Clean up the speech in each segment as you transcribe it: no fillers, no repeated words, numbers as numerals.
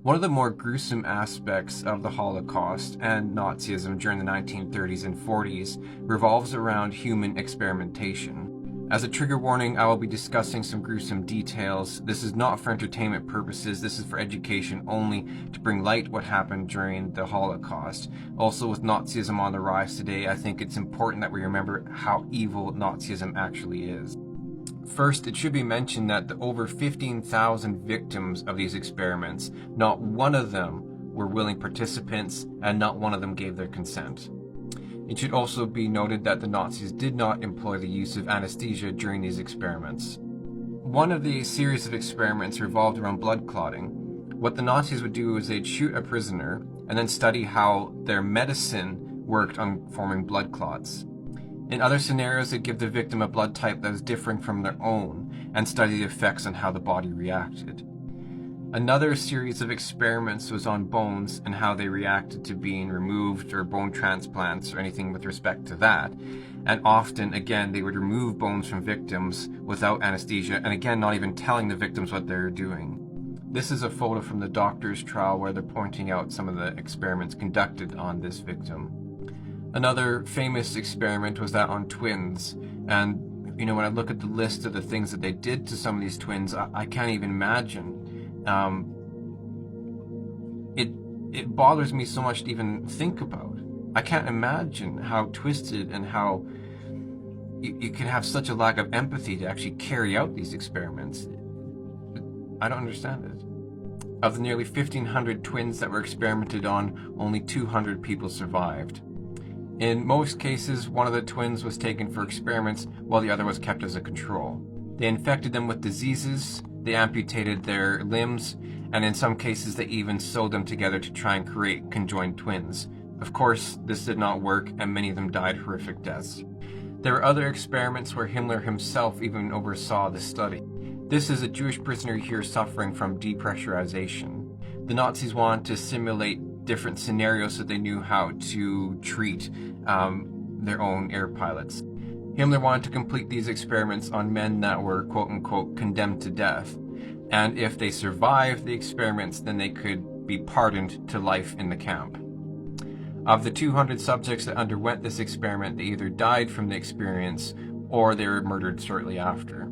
One of the more gruesome aspects of the Holocaust and Nazism during the 1930s and 40s revolves around human experimentation. As a trigger warning, I will be discussing some gruesome details. This is not for entertainment purposes, this is for education only, to bring light what happened during the Holocaust. Also, with Nazism on the rise today, I think it's important that we remember how evil Nazism actually is. First, it should be mentioned that the over 15,000 victims of these experiments, not one of them were willing participants, and not one of them gave their consent. It should also be noted that the Nazis did not employ the use of anesthesia during these experiments. One of the series of experiments revolved around blood clotting. What the Nazis would do is they'd shoot a prisoner and then study how their medicine worked on forming blood clots. In other scenarios, they'd give the victim a blood type that was different from their own and study the effects on how the body reacted. Another series of experiments was on bones and how they reacted to being removed, or bone transplants or anything with respect to that. And often, again, they would remove bones from victims without anesthesia, and again, not even telling the victims what they were doing. This is a photo from the doctor's trial where they're pointing out some of the experiments conducted on this victim. Another famous experiment was that on twins, and when I look at the list of the things that they did to some of these twins, I can't even imagine. It bothers me so much to even think about. I can't imagine how twisted and how you can have such a lack of empathy to actually carry out these experiments. I don't understand it. Of the nearly 1,500 twins that were experimented on, only 200 people survived. In most cases, one of the twins was taken for experiments while the other was kept as a control. They infected them with diseases, they amputated their limbs, and in some cases they even sewed them together to try and create conjoined twins. Of course, this did not work, and many of them died horrific deaths. There were other experiments where Himmler himself even oversaw the study. This is a Jewish prisoner here suffering from depressurization. The Nazis wanted to simulate different scenarios so they knew how to treat their own air pilots. Himmler wanted to complete these experiments on men that were quote-unquote condemned to death, and if they survived the experiments, then they could be pardoned to life in the camp. Of the 200 subjects that underwent this experiment, they either died from the experience or they were murdered shortly after.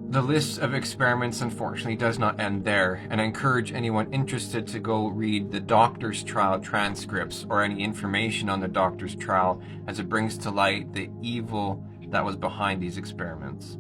The list of experiments unfortunately does not end there, and I encourage anyone interested to go read the doctor's trial transcripts or any information on the doctor's trial, as it brings to light the evil that was behind these experiments.